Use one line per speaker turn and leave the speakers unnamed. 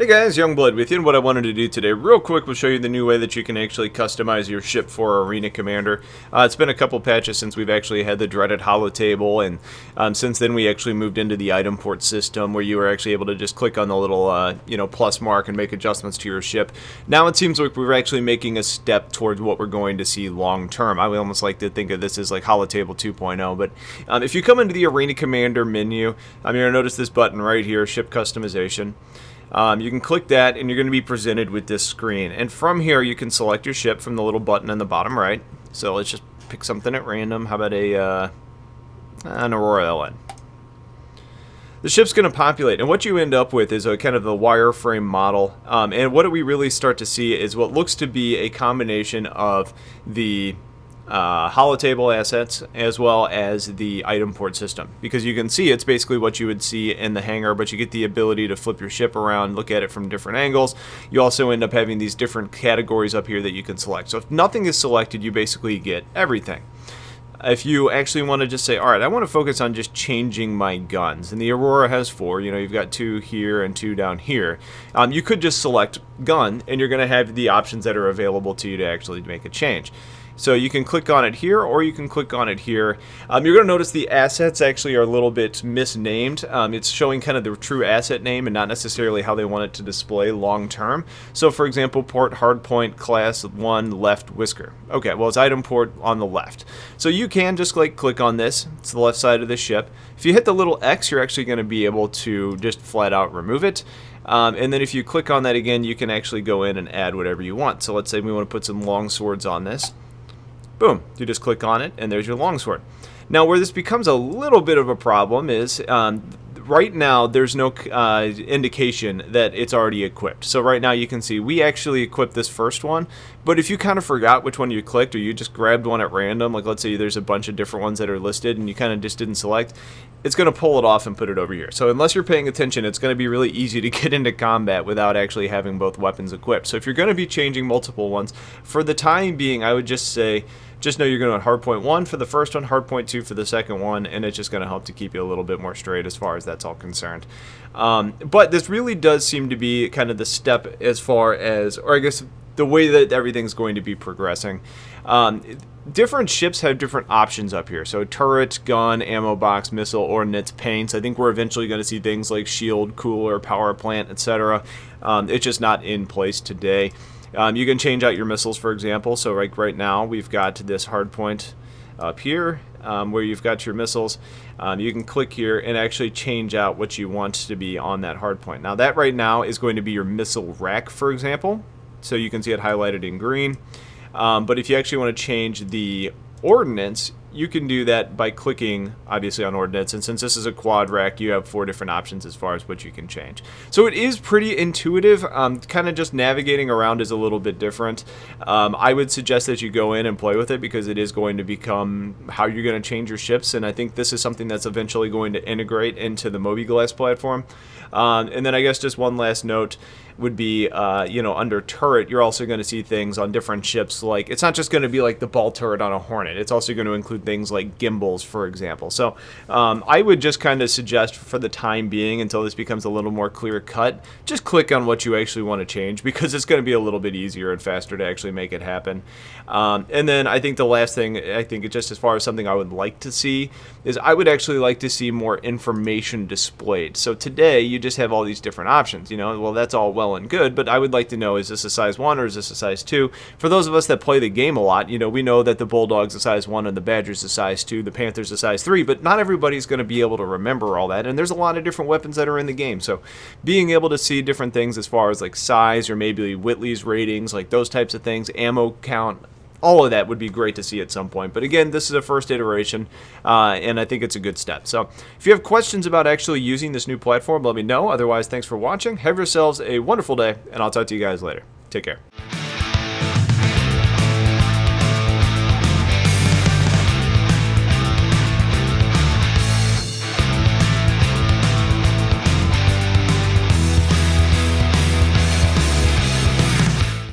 Hey guys, Youngblood with you, and what I wanted to do today real quick was show you the new way that you can actually customize your ship for Arena Commander. It's been a couple patches since we've actually had the dreaded holo table, and since then we actually moved into the item port system where you were actually able to just click on the little plus mark and make adjustments to your ship. Now it seems like we're actually making a step towards what we're going to see long term. I would almost like to think of this as like holo table 2.0, but if you come into the Arena Commander menu, you're going to notice this button right here, Ship Customization. You can click that and you're going to be presented with this screen, and from here you can select your ship from the little button in the bottom right. So let's just pick something at random. How about an Aurora LN? The ship's going to populate, and what you end up with is a kind of the wireframe model, and what we really start to see is what looks to be a combination of the holotable assets as well as the item port system, because you can see it's basically what you would see in the hangar, but you get the ability to flip your ship around, look at it from different angles. You also end up having these different categories up here that you can select. So if nothing is selected, you basically get everything. If you actually want to just say, alright, I want to focus on just changing my guns, and the Aurora has 4, you've got 2 here and 2 down here, you could just select gun, and you're going to have the options that are available to you to actually make a change. So you can click on it here, or you can click on it here. You're going to notice the assets actually are a little bit misnamed. It's showing kind of the true asset name and not necessarily how they want it to display long term. So for example, port hardpoint class 1 left whisker. Okay, well it's item port on the left. So you can just click on this. It's the left side of the ship. If you hit the little X, you're actually going to be able to just flat out remove it. And then if you click on that again, you can actually go in and add whatever you want. So let's say we want to put some long swords on this. Boom, you just click on it and there's your longsword. Now where this becomes a little bit of a problem is right now there's no indication that it's already equipped. So right now you can see we actually equipped this first one, but if you kind of forgot which one you clicked, or you just grabbed one at random, like let's say there's a bunch of different ones that are listed and you kind of just didn't select, it's going to pull it off and put it over here. So unless you're paying attention, it's going to be really easy to get into combat without actually having both weapons equipped. So if you're going to be changing multiple ones, for the time being, I would just say, just know you're going to hardpoint 1 for the first one, hardpoint 2 for the second one, and it's just going to help to keep you a little bit more straight as far as that's all concerned. But this really does seem to be kind of the step as far as, or I guess the way that everything's going to be progressing. Different ships have different options up here. So turret, gun, ammo box, missile, ordnance, paints. I think we're eventually going to see things like shield, cooler, power plant, etc. It's just not in place today. You can change out your missiles, for example. So right now we've got this hard point up here where you've got your missiles. You can click here and actually change out what you want to be on that hard point. Now that right now is going to be your missile rack, for example. So you can see it highlighted in green. But if you actually want to change the ordnance, you can do that by clicking obviously on ordnance, and since this is a quad rack, you have 4 different options as far as what you can change. So it is pretty intuitive. Kind of just navigating around is a little bit different. I would suggest that you go in and play with it, because it is going to become how you're going to change your ships, and I think this is something that's eventually going to integrate into the mobiGlas platform. And then I guess just one last note would be, under turret, you're also going to see things on different ships. Like, it's not just going to be like the ball turret on a Hornet. It's also going to include things like gimbals, for example. So I would just kind of suggest for the time being, until this becomes a little more clear cut, just click on what you actually want to change, because it's going to be a little bit easier and faster to actually make it happen. And then I think the last thing, I think just as far as something I would like to see, is I would actually like to see more information displayed. So today you just have all these different options. Well, that's all well and good, but I would like to know, is this a size 1 or is this a size 2? For those of us that play the game a lot, we know that the Bulldog's a size 1 and the Badger's a size 2, the Panther's a size 3, but not everybody's going to be able to remember all that, and there's a lot of different weapons that are in the game. So being able to see different things as far as like size, or maybe Whitley's ratings, like those types of things, ammo count, all of that would be great to see at some point. But again, this is a first iteration, and I think it's a good step. So if you have questions about actually using this new platform, let me know. Otherwise, thanks for watching. Have yourselves a wonderful day, and I'll talk to you guys later. Take care.